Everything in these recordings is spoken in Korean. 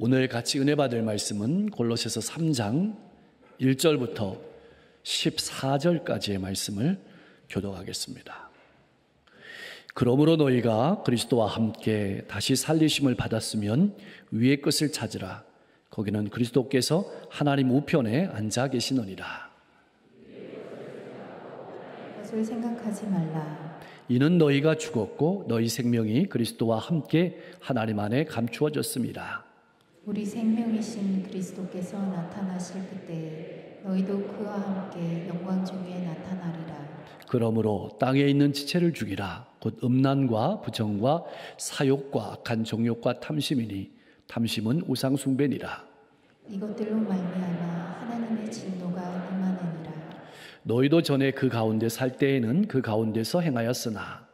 오늘 같이 은혜 받을 말씀은 골로새서 3장 1절부터 14절까지의 말씀을 교독하겠습니다. 그러므로 너희가 그리스도와 함께 다시 살리심을 받았으면 위의 것을 찾으라. 거기는 그리스도께서 하나님 우편에 앉아 계시느니라. 것을 생각하지 말라. 이는 너희가 죽었고 너희 생명이 그리스도와 함께 하나님 안에 감추어졌습니다. 우리 생명이신 그리스도께서 나타나실 그때 너희도 그와 함께 영광 중에 나타나리라. 그러므로 땅에 있는 지체를 죽이라. 곧 음란과 부정과 사욕과 악한 정욕과 탐심이니 탐심은 우상 숭배니라. 이것들로 말미암아 하나님의 진노가 임하느니라. 너희도 전에 그 가운데 살 때에는 그 가운데서 행하였으나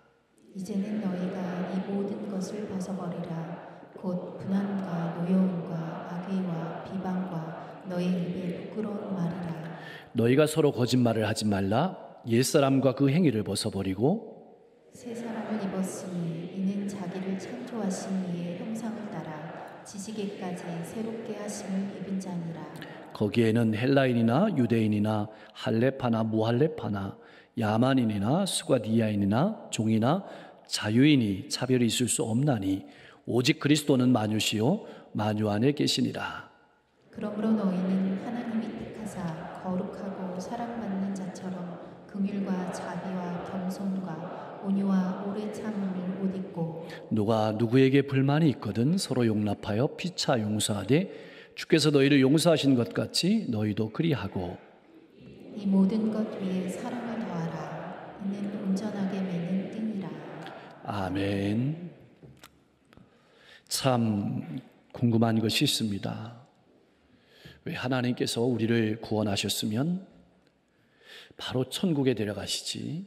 이제는 너희가 이 모든 것을 벗어버리라. 곧 분함과 노여움과 악의와 비방과 너희 입에 부끄러운 말이라. 너희가 서로 거짓말을 하지 말라. 옛사람과 그 행위를 벗어버리고 새 사람을 입었으니 이는 자기를 창조하신 이의 형상을 따라 지식에까지 새롭게 하심을 입은 자니라. 거기에는 헬라인이나 유대인이나 할레파나 무할레파나 야만인이나 수가디아인이나 종이나 자유인이 차별이 있을 수 없나니 오직 그리스도는 만유시요 만유 안에 계시니라. 그러므로 너희는 하나님이 택하사 거룩하고 사랑받는 자처럼 긍휼과 자비와 겸손과 온유와 오래 참음을 옷 입고 누가 누구에게 불만이 있거든 서로 용납하여 피차 용서하되 주께서 너희를 용서하신 것 같이 너희도 그리하고 이 모든 것 위에 사랑을 더하라. 이는 온전하게 매는 띠니라. 아멘. 참 궁금한 것이 있습니다. 왜 하나님께서 우리를 구원하셨으면 바로 천국에 데려가시지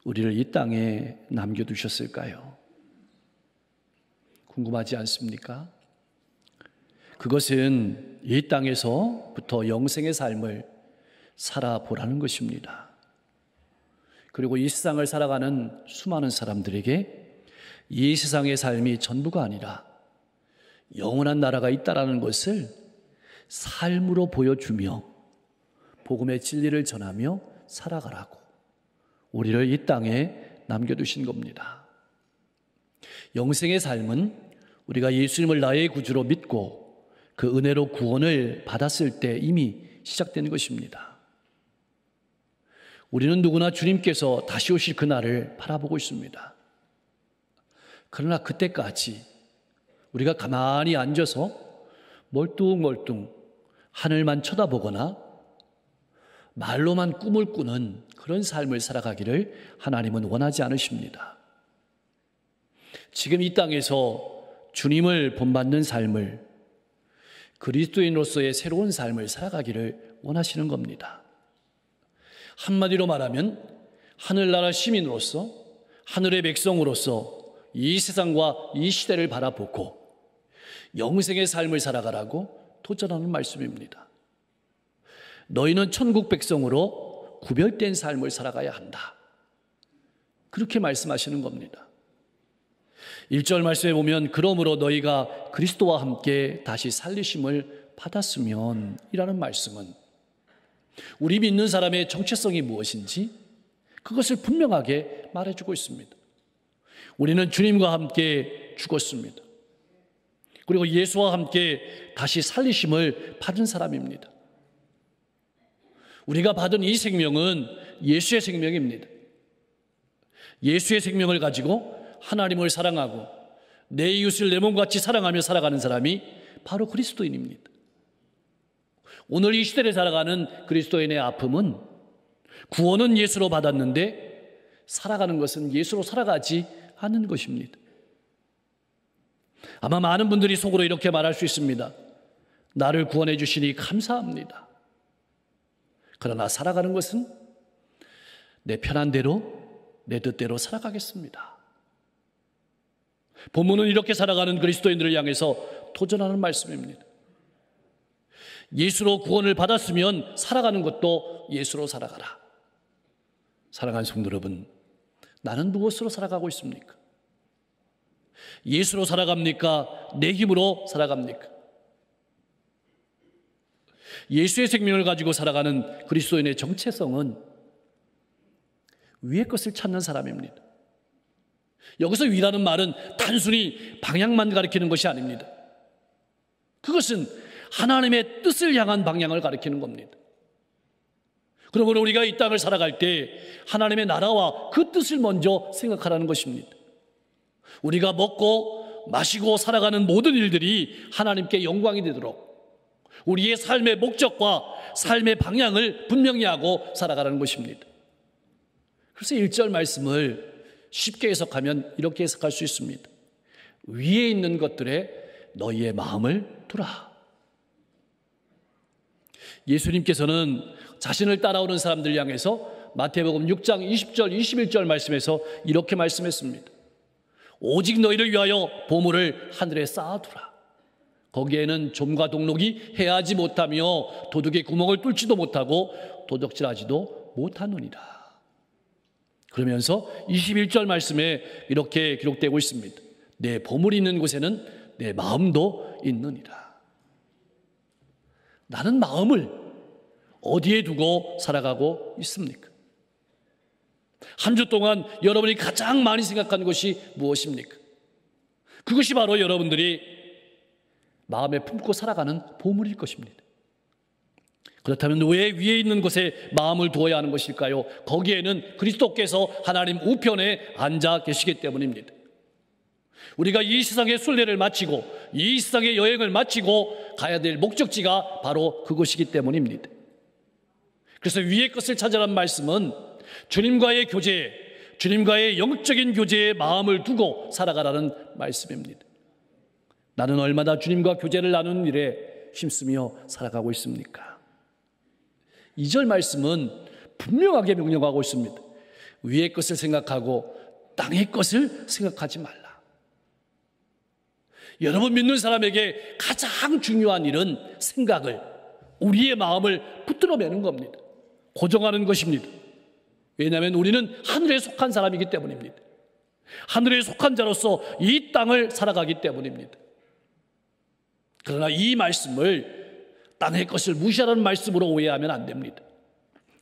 우리를 이 땅에 남겨두셨을까요? 궁금하지 않습니까? 그것은 이 땅에서부터 영생의 삶을 살아보라는 것입니다. 그리고 이 세상을 살아가는 수많은 사람들에게 이 세상의 삶이 전부가 아니라 영원한 나라가 있다라는 것을 삶으로 보여주며 복음의 진리를 전하며 살아가라고 우리를 이 땅에 남겨두신 겁니다. 영생의 삶은 우리가 예수님을 나의 구주로 믿고 그 은혜로 구원을 받았을 때 이미 시작된 것입니다. 우리는 누구나 주님께서 다시 오실 그날을 바라보고 있습니다. 그러나 그때까지 우리가 가만히 앉아서 멀뚱멀뚱 하늘만 쳐다보거나 말로만 꿈을 꾸는 그런 삶을 살아가기를 하나님은 원하지 않으십니다. 지금 이 땅에서 주님을 본받는 삶을 그리스도인으로서의 새로운 삶을 살아가기를 원하시는 겁니다. 한마디로 말하면 하늘나라 시민으로서 하늘의 백성으로서 이 세상과 이 시대를 바라보고 영생의 삶을 살아가라고 도전하는 말씀입니다. 너희는 천국 백성으로 구별된 삶을 살아가야 한다. 그렇게 말씀하시는 겁니다. 1절 말씀에 보면 그러므로 너희가 그리스도와 함께 다시 살리심을 받았으면 이라는 말씀은 우리 믿는 사람의 정체성이 무엇인지 그것을 분명하게 말해주고 있습니다. 우리는 주님과 함께 죽었습니다. 그리고 예수와 함께 다시 살리심을 받은 사람입니다. 우리가 받은 이 생명은 예수의 생명입니다. 예수의 생명을 가지고 하나님을 사랑하고 내 이웃을 내 몸같이 사랑하며 살아가는 사람이 바로 그리스도인입니다. 오늘 이 시대를 살아가는 그리스도인의 아픔은 구원은 예수로 받았는데 살아가는 것은 예수로 살아가지 않는 것입니다. 아마 많은 분들이 속으로 이렇게 말할 수 있습니다. 나를 구원해 주시니 감사합니다. 그러나 살아가는 것은 내 편한 대로 내 뜻대로 살아가겠습니다. 본문은 이렇게 살아가는 그리스도인들을 향해서 도전하는 말씀입니다. 예수로 구원을 받았으면 살아가는 것도 예수로 살아가라. 사랑하는 성도 여러분, 나는 무엇으로 살아가고 있습니까? 예수로 살아갑니까? 내 힘으로 살아갑니까? 예수의 생명을 가지고 살아가는 그리스도인의 정체성은 위의 것을 찾는 사람입니다. 여기서 위라는 말은 단순히 방향만 가리키는 것이 아닙니다. 그것은 하나님의 뜻을 향한 방향을 가리키는 겁니다. 그러므로 우리가 이 땅을 살아갈 때 하나님의 나라와 그 뜻을 먼저 생각하라는 것입니다. 우리가 먹고 마시고 살아가는 모든 일들이 하나님께 영광이 되도록 우리의 삶의 목적과 삶의 방향을 분명히 하고 살아가라는 것입니다. 그래서 1절 말씀을 쉽게 해석하면 이렇게 해석할 수 있습니다. 위에 있는 것들에 너희의 마음을 두라. 예수님께서는 자신을 따라오는 사람들 향해서 마태복음 6장 20절 21절 말씀에서 이렇게 말씀했습니다. 오직 너희를 위하여 보물을 하늘에 쌓아두라. 거기에는 좀과 동록이 해하지 못하며 도둑의 구멍을 뚫지도 못하고 도적질하지도 못하느니라. 그러면서 21절 말씀에 이렇게 기록되고 있습니다. 내 보물이 있는 곳에는 내 마음도 있느니라. 나는 마음을 어디에 두고 살아가고 있습니까? 한 주 동안 여러분이 가장 많이 생각한 것이 무엇입니까? 그것이 바로 여러분들이 마음에 품고 살아가는 보물일 것입니다. 그렇다면 왜 위에 있는 곳에 마음을 두어야 하는 것일까요? 거기에는 그리스도께서 하나님 우편에 앉아 계시기 때문입니다. 우리가 이 세상의 순례를 마치고 이 세상의 여행을 마치고 가야 될 목적지가 바로 그것이기 때문입니다. 그래서 위의 것을 찾으라는 말씀은 주님과의 교제, 주님과의 영적인 교제에 마음을 두고 살아가라는 말씀입니다. 나는 얼마나 주님과 교제를 나누는 일에 힘쓰며 살아가고 있습니까? 2절 말씀은 분명하게 명령하고 있습니다. 위의 것을 생각하고 땅의 것을 생각하지 말라. 여러분 믿는 사람에게 가장 중요한 일은 생각을, 우리의 마음을 붙들어 매는 겁니다. 고정하는 것입니다. 왜냐하면 우리는 하늘에 속한 사람이기 때문입니다. 하늘에 속한 자로서 이 땅을 살아가기 때문입니다. 그러나 이 말씀을 땅의 것을 무시하라는 말씀으로 오해하면 안 됩니다.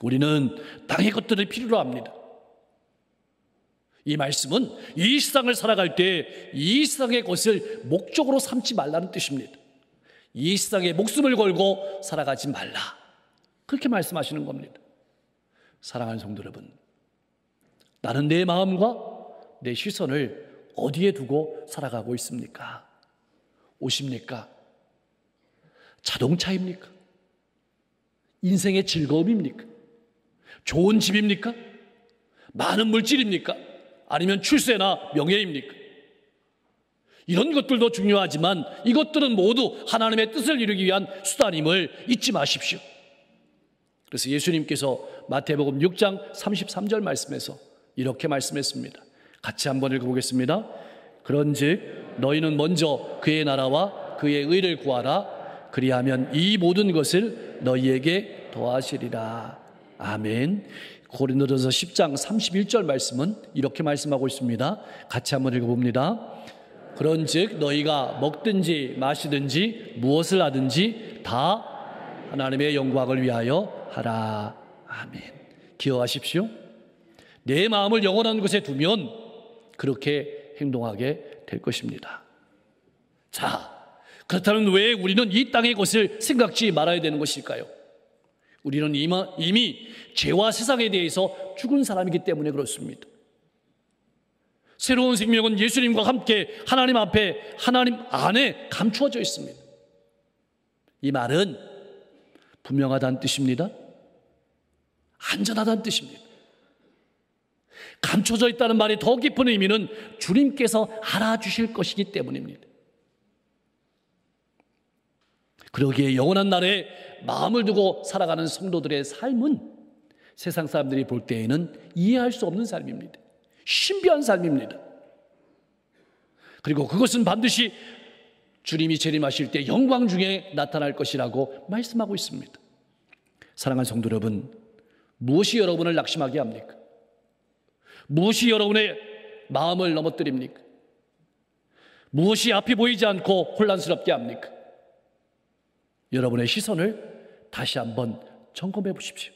우리는 땅의 것들을 필요로 합니다. 이 말씀은 이 세상을 살아갈 때 이 세상의 것을 목적으로 삼지 말라는 뜻입니다. 이 세상에 목숨을 걸고 살아가지 말라. 그렇게 말씀하시는 겁니다. 사랑하는 성도 여러분, 나는 내 마음과 내 시선을 어디에 두고 살아가고 있습니까? 옷입니까? 자동차입니까? 인생의 즐거움입니까? 좋은 집입니까? 많은 물질입니까? 아니면 출세나 명예입니까? 이런 것들도 중요하지만 이것들은 모두 하나님의 뜻을 이루기 위한 수단임을 잊지 마십시오. 그래서 예수님께서 마태복음 6장 33절 말씀에서 이렇게 말씀했습니다. 같이 한번 읽어보겠습니다. 그런즉 너희는 먼저 그의 나라와 그의 의를 구하라. 그리하면 이 모든 것을 너희에게 더하시리라. 아멘. 고린도전서 10장 31절 말씀은 이렇게 말씀하고 있습니다. 같이 한번 읽어봅니다. 그런즉 너희가 먹든지 마시든지 무엇을 하든지 다 하나님의 영광을 위하여 하라. 아멘. 기억하십시오. 내 마음을 영원한 곳에 두면 그렇게 행동하게 될 것입니다. 자, 그렇다면 왜 우리는 이 땅의 것을 생각지 말아야 되는 것일까요? 우리는 이미 죄와 세상에 대해서 죽은 사람이기 때문에 그렇습니다. 새로운 생명은 예수님과 함께 하나님 앞에, 하나님 안에 감추어져 있습니다. 이 말은 분명하다는 뜻입니다. 안전하다는 뜻입니다. 감춰져 있다는 말이 더 깊은 의미는 주님께서 알아주실 것이기 때문입니다. 그러기에 영원한 날에 마음을 두고 살아가는 성도들의 삶은 세상 사람들이 볼 때에는 이해할 수 없는 삶입니다. 신비한 삶입니다. 그리고 그것은 반드시 주님이 재림하실 때 영광 중에 나타날 것이라고 말씀하고 있습니다. 사랑하는 성도 여러분, 무엇이 여러분을 낙심하게 합니까? 무엇이 여러분의 마음을 넘어뜨립니까? 무엇이 앞이 보이지 않고 혼란스럽게 합니까? 여러분의 시선을 다시 한번 점검해 보십시오.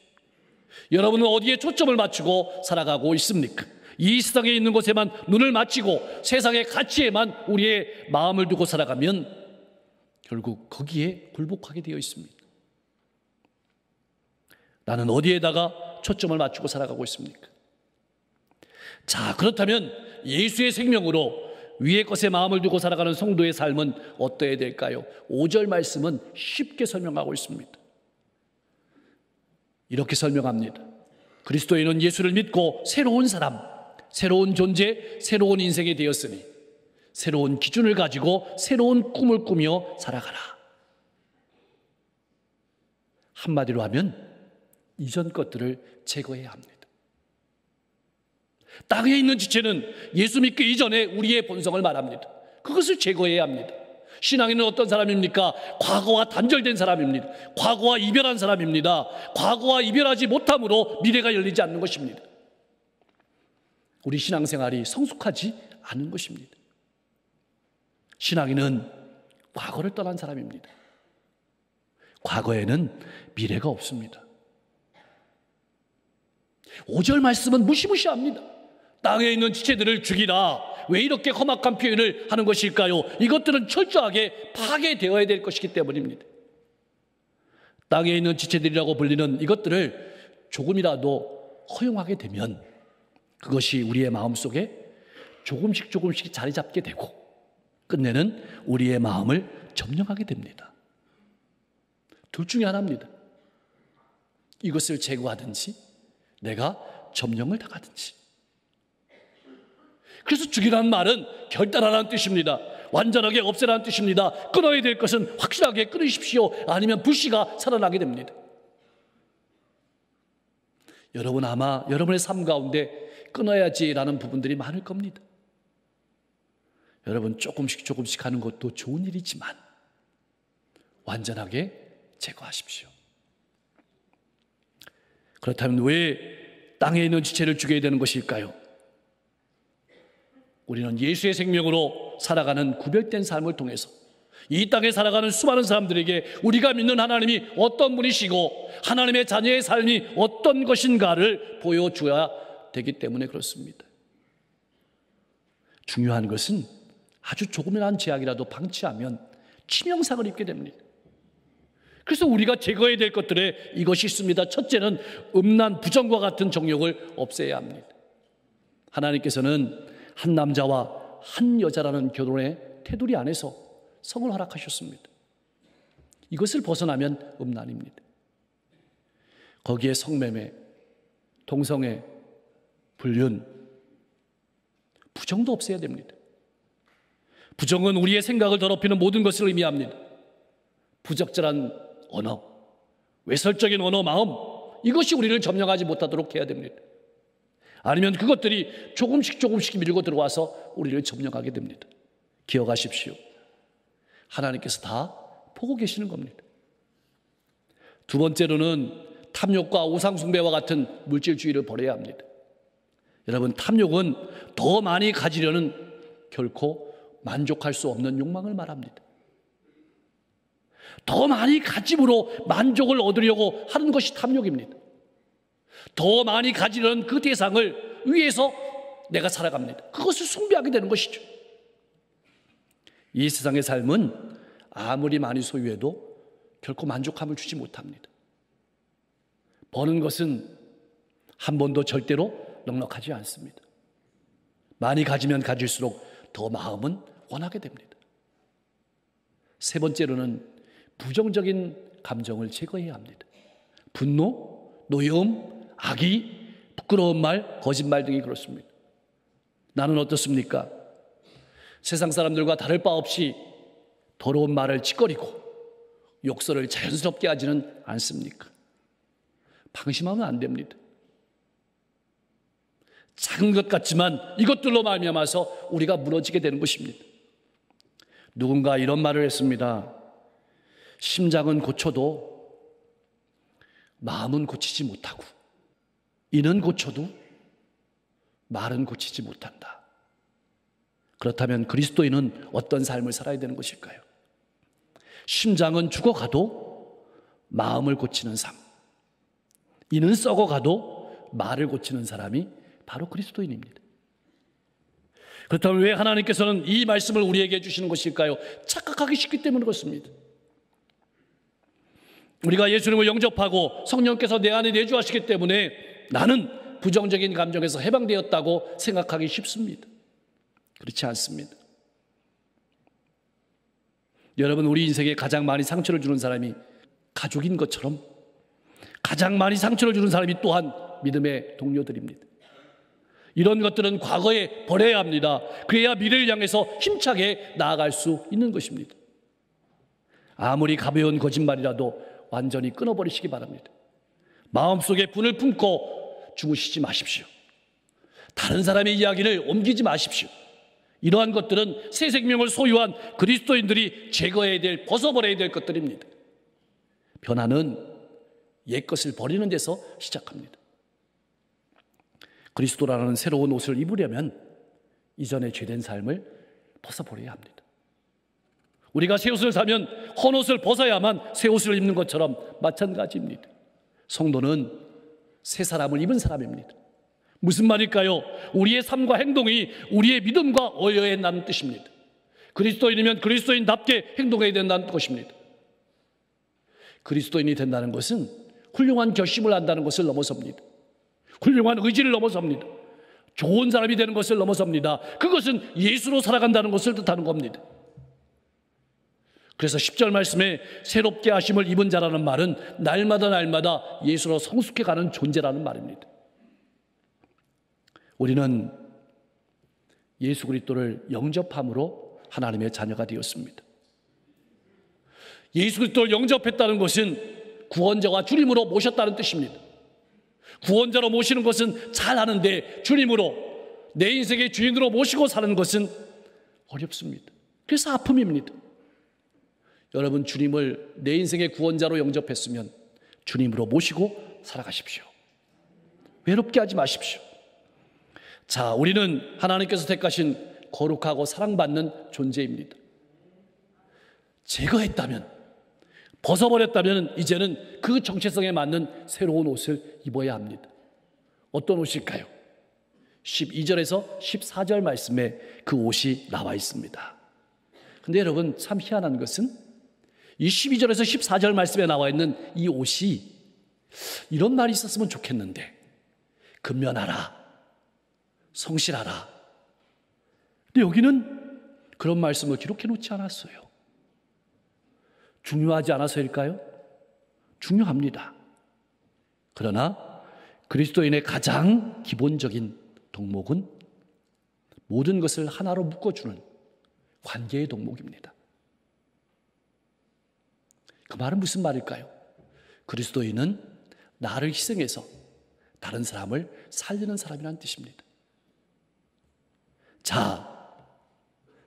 여러분은 어디에 초점을 맞추고 살아가고 있습니까? 이 세상에 있는 곳에만 눈을 맞추고 세상의 가치에만 우리의 마음을 두고 살아가면 결국 거기에 굴복하게 되어 있습니다. 나는 어디에다가 초점을 맞추고 살아가고 있습니까? 자, 그렇다면 예수의 생명으로 위의 것에 마음을 두고 살아가는 성도의 삶은 어떠해야 될까요? 5절 말씀은 쉽게 설명하고 있습니다. 이렇게 설명합니다. 그리스도인은 예수를 믿고 새로운 사람, 새로운 존재, 새로운 인생이 되었으니 새로운 기준을 가지고 새로운 꿈을 꾸며 살아가라. 한마디로 하면 이전 것들을 제거해야 합니다. 땅에 있는 지체는 예수 믿기 이전에 우리의 본성을 말합니다. 그것을 제거해야 합니다. 신앙인은 어떤 사람입니까? 과거와 단절된 사람입니다. 과거와 이별한 사람입니다. 과거와 이별하지 못함으로 미래가 열리지 않는 것입니다. 우리 신앙생활이 성숙하지 않은 것입니다. 신앙인은 과거를 떠난 사람입니다. 과거에는 미래가 없습니다. 5절 말씀은 무시무시합니다. 땅에 있는 지체들을 죽이라. 왜 이렇게 험악한 표현을 하는 것일까요? 이것들은 철저하게 파괴되어야 될 것이기 때문입니다. 땅에 있는 지체들이라고 불리는 이것들을 조금이라도 허용하게 되면 그것이 우리의 마음속에 조금씩 자리 잡게 되고 끝내는 우리의 마음을 점령하게 됩니다. 둘 중에 하나입니다. 이것을 제거하든지 내가 점령을 당하든지. 그래서 죽이라는 말은 결단하라는 뜻입니다. 완전하게 없애라는 뜻입니다. 끊어야 될 것은 확실하게 끊으십시오. 아니면 불씨가 살아나게 됩니다. 여러분 아마 여러분의 삶 가운데 끊어야지라는 부분들이 많을 겁니다. 여러분 조금씩 하는 것도 좋은 일이지만 완전하게 제거하십시오. 그렇다면 왜 땅에 있는 지체를 죽여야 되는 것일까요? 우리는 예수의 생명으로 살아가는 구별된 삶을 통해서 이 땅에 살아가는 수많은 사람들에게 우리가 믿는 하나님이 어떤 분이시고 하나님의 자녀의 삶이 어떤 것인가를 보여줘야 되기 때문에 그렇습니다. 중요한 것은 아주 조금이라는 제약이라도 방치하면 치명상을 입게 됩니다. 그래서 우리가 제거해야 될 것들에 이것이 있습니다. 첫째는 음란, 부정과 같은 정욕을 없애야 합니다. 하나님께서는 한 남자와 한 여자라는 결혼의 테두리 안에서 성을 허락하셨습니다. 이것을 벗어나면 음란입니다. 거기에 성매매, 동성애, 불륜, 부정도 없애야 됩니다. 부정은 우리의 생각을 더럽히는 모든 것을 의미합니다. 부적절한 언어, 외설적인 언어, 마음, 이것이 우리를 점령하지 못하도록 해야 됩니다. 아니면 그것들이 조금씩 밀고 들어와서 우리를 점령하게 됩니다. 기억하십시오. 하나님께서 다 보고 계시는 겁니다. 두 번째로는 탐욕과 우상숭배와 같은 물질주의를 버려야 합니다. 여러분, 탐욕은 더 많이 가지려는 결코 만족할 수 없는 욕망을 말합니다. 더 많이 가짐으로 만족을 얻으려고 하는 것이 탐욕입니다. 더 많이 가지려는 그 대상을 위해서 내가 살아갑니다. 그것을 숭배하게 되는 것이죠. 이 세상의 삶은 아무리 많이 소유해도 결코 만족함을 주지 못합니다. 버는 것은 한 번도 절대로 넉넉하지 않습니다. 많이 가지면 가질수록 더 마음은 원하게 됩니다. 세 번째로는 부정적인 감정을 제거해야 합니다. 분노, 노여움, 악의, 부끄러운 말, 거짓말 등이 그렇습니다. 나는 어떻습니까? 세상 사람들과 다를 바 없이 더러운 말을 찌꺼리고 욕설을 자연스럽게 하지는 않습니까? 방심하면 안 됩니다. 작은 것 같지만 이것들로 말미암아서 우리가 무너지게 되는 것입니다. 누군가 이런 말을 했습니다. 심장은 고쳐도 마음은 고치지 못하고, 이는 고쳐도 말은 고치지 못한다. 그렇다면 그리스도인은 어떤 삶을 살아야 되는 것일까요? 심장은 죽어가도 마음을 고치는 삶, 이는 썩어가도 말을 고치는 사람이 바로 그리스도인입니다. 그렇다면 왜 하나님께서는 이 말씀을 우리에게 주시는 것일까요? 착각하기 쉽기 때문에 그렇습니다. 우리가 예수님을 영접하고 성령께서 내 안에 내주하시기 때문에 나는 부정적인 감정에서 해방되었다고 생각하기 쉽습니다. 그렇지 않습니다. 여러분, 우리 인생에 가장 많이 상처를 주는 사람이 가족인 것처럼 가장 많이 상처를 주는 사람이 또한 믿음의 동료들입니다. 이런 것들은 과거에 버려야 합니다. 그래야 미래를 향해서 힘차게 나아갈 수 있는 것입니다. 아무리 가벼운 거짓말이라도 완전히 끊어버리시기 바랍니다. 마음속에 분을 품고 주무시지 마십시오. 다른 사람의 이야기를 옮기지 마십시오. 이러한 것들은 새 생명을 소유한 그리스도인들이 제거해야 될, 벗어버려야 될 것들입니다. 변화는 옛것을 버리는 데서 시작합니다. 그리스도라는 새로운 옷을 입으려면 이전의 죄된 삶을 벗어버려야 합니다. 우리가 새 옷을 사면 헌 옷을 벗어야만 새 옷을 입는 것처럼 마찬가지입니다. 성도는 새 사람을 입은 사람입니다. 무슨 말일까요? 우리의 삶과 행동이 우리의 믿음과 어여야 한다는 뜻입니다. 그리스도인이면 그리스도인답게 행동해야 된다는 것입니다. 그리스도인이 된다는 것은 훌륭한 결심을 한다는 것을 넘어섭니다. 훌륭한 의지를 넘어섭니다. 좋은 사람이 되는 것을 넘어섭니다. 그것은 예수로 살아간다는 것을 뜻하는 겁니다. 그래서 10절 말씀에 새롭게 하심을 입은 자라는 말은 날마다 예수로 성숙해가는 존재라는 말입니다. 우리는 예수 그리스도를 영접함으로 하나님의 자녀가 되었습니다. 예수 그리스도를 영접했다는 것은 구원자와 주님으로 모셨다는 뜻입니다. 구원자로 모시는 것은 잘하는데 주님으로, 내 인생의 주인으로 모시고 사는 것은 어렵습니다. 그래서 아픔입니다. 여러분, 주님을 내 인생의 구원자로 영접했으면 주님으로 모시고 살아가십시오. 외롭게 하지 마십시오. 자, 우리는 하나님께서 택하신 거룩하고 사랑받는 존재입니다. 제거했다면, 벗어버렸다면 이제는 그 정체성에 맞는 새로운 옷을 입어야 합니다. 어떤 옷일까요? 12절에서 14절 말씀에 그 옷이 나와 있습니다. 근데 여러분, 참 희한한 것은 이 12절에서 14절 말씀에 나와 있는 이 옷이 이런 말이 있었으면 좋겠는데, 근면하라, 성실하라. 근데 여기는 그런 말씀을 기록해 놓지 않았어요. 중요하지 않아서일까요? 중요합니다. 그러나 그리스도인의 가장 기본적인 덕목은 모든 것을 하나로 묶어주는 관계의 덕목입니다. 그 말은 무슨 말일까요? 그리스도인은 나를 희생해서 다른 사람을 살리는 사람이라는 뜻입니다. 자,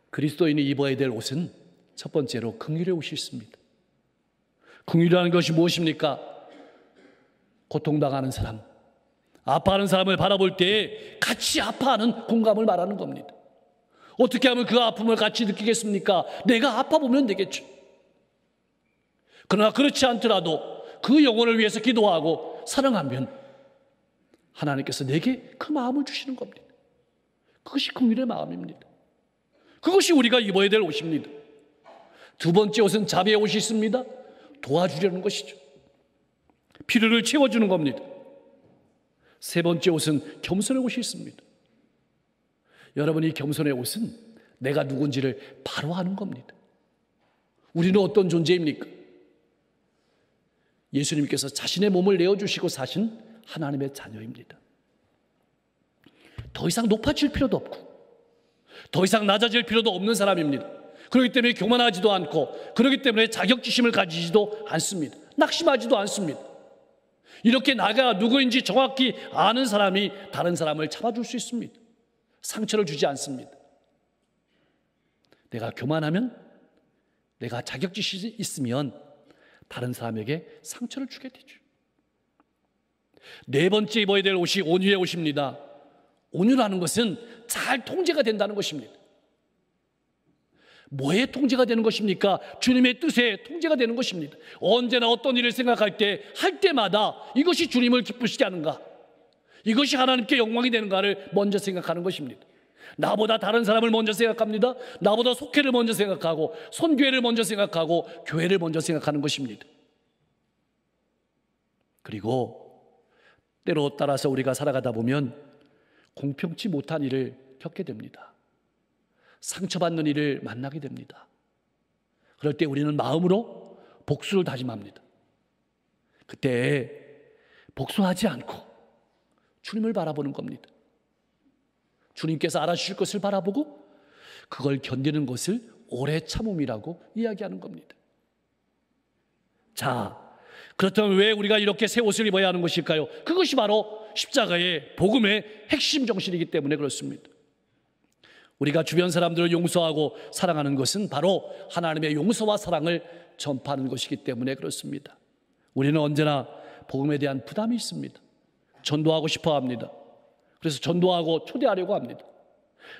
그리스도인이 입어야 될 옷은 첫 번째로 긍휼의 옷이 있습니다. 긍휼이라는 것이 무엇입니까? 고통당하는 사람, 아파하는 사람을 바라볼 때 같이 아파하는 공감을 말하는 겁니다. 어떻게 하면 그 아픔을 같이 느끼겠습니까? 내가 아파보면 되겠죠. 그러나 그렇지 않더라도 그 영혼을 위해서 기도하고 사랑하면 하나님께서 내게 그 마음을 주시는 겁니다. 그것이 긍휼의 마음입니다. 그것이 우리가 입어야 될 옷입니다. 두 번째 옷은 자비의 옷이 있습니다. 도와주려는 것이죠. 필요를 채워주는 겁니다. 세 번째 옷은 겸손의 옷이 있습니다. 여러분, 이 겸손의 옷은 내가 누군지를 바로 아는 겁니다. 우리는 어떤 존재입니까? 예수님께서 자신의 몸을 내어주시고 사신 하나님의 자녀입니다. 더 이상 높아질 필요도 없고 더 이상 낮아질 필요도 없는 사람입니다. 그렇기 때문에 교만하지도 않고, 그렇기 때문에 자격지심을 가지지도 않습니다. 낙심하지도 않습니다. 이렇게 나가 누구인지 정확히 아는 사람이 다른 사람을 잡아줄 수 있습니다. 상처를 주지 않습니다. 내가 교만하면 내가 자격지심이 있으면 다른 사람에게 상처를 주게 되죠. 네 번째 입어야 될 옷이 온유의 옷입니다. 온유라는 것은 잘 통제가 된다는 것입니다. 뭐에 통제가 되는 것입니까? 주님의 뜻에 통제가 되는 것입니다. 언제나 어떤 일을 생각할 때, 할 때마다 이것이 주님을 기쁘시게 하는가, 이것이 하나님께 영광이 되는가를 먼저 생각하는 것입니다. 나보다 다른 사람을 먼저 생각합니다. 나보다 속회를 먼저 생각하고, 선교회를 먼저 생각하고, 교회를 먼저 생각하는 것입니다. 그리고 때로 따라서 우리가 살아가다 보면 공평치 못한 일을 겪게 됩니다. 상처받는 일을 만나게 됩니다. 그럴 때 우리는 마음으로 복수를 다짐합니다. 그때 복수하지 않고 주님을 바라보는 겁니다. 주님께서 알아주실 것을 바라보고 그걸 견디는 것을 오래 참음이라고 이야기하는 겁니다. 자, 그렇다면 왜 우리가 이렇게 새 옷을 입어야 하는 것일까요? 그것이 바로 십자가의 복음의 핵심 정신이기 때문에 그렇습니다. 우리가 주변 사람들을 용서하고 사랑하는 것은 바로 하나님의 용서와 사랑을 전파하는 것이기 때문에 그렇습니다. 우리는 언제나 복음에 대한 부담이 있습니다. 전도하고 싶어 합니다. 그래서 전도하고 초대하려고 합니다.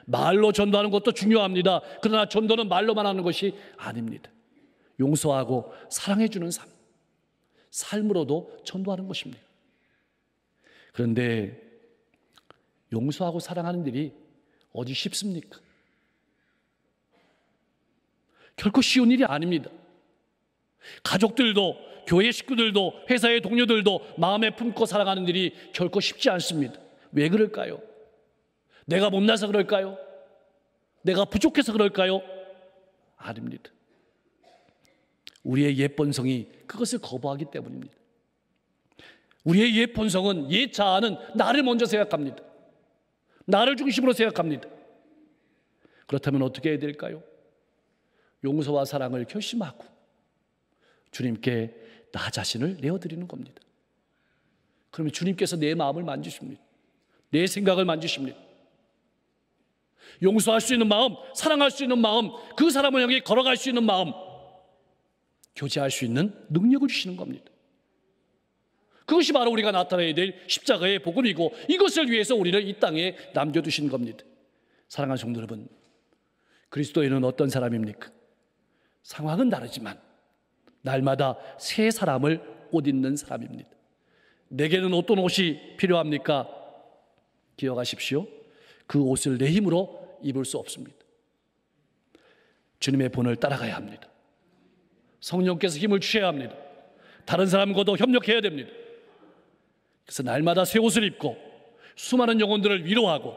말로 전도하는 것도 중요합니다. 그러나 전도는 말로만 하는 것이 아닙니다. 용서하고 사랑해주는 삶, 삶으로도 전도하는 것입니다. 그런데 용서하고 사랑하는 일이 어디 쉽습니까? 결코 쉬운 일이 아닙니다. 가족들도, 교회 식구들도, 회사의 동료들도 마음에 품고 사랑하는 일이 결코 쉽지 않습니다. 왜 그럴까요? 내가 못나서 그럴까요? 내가 부족해서 그럴까요? 아닙니다. 우리의 옛 본성이 그것을 거부하기 때문입니다. 우리의 옛 본성은, 옛 자아는 나를 먼저 생각합니다. 나를 중심으로 생각합니다. 그렇다면 어떻게 해야 될까요? 용서와 사랑을 결심하고 주님께 나 자신을 내어드리는 겁니다. 그러면 주님께서 내 마음을 만지십니다. 내 생각을 만지십니다. 용서할 수 있는 마음, 사랑할 수 있는 마음, 그 사람을 향해 걸어갈 수 있는 마음, 교제할 수 있는 능력을 주시는 겁니다. 그것이 바로 우리가 나타내야 될 십자가의 복음이고, 이것을 위해서 우리를 이 땅에 남겨두신 겁니다. 사랑하는 성도 여러분, 그리스도인은 어떤 사람입니까? 상황은 다르지만 날마다 새 사람을 옷 입는 사람입니다. 내게는 어떤 옷이 필요합니까? 기억하십시오. 그 옷을 내 힘으로 입을 수 없습니다. 주님의 본을 따라가야 합니다. 성령께서 힘을 주셔야 합니다. 다른 사람과도 협력해야 됩니다. 그래서 날마다 새 옷을 입고 수많은 영혼들을 위로하고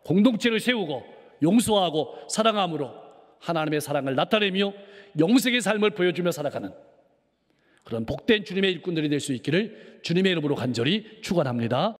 공동체를 세우고 용서하고 사랑함으로 하나님의 사랑을 나타내며 영생의 삶을 보여주며 살아가는 그런 복된 주님의 일꾼들이 될 수 있기를 주님의 이름으로 간절히 축원합니다.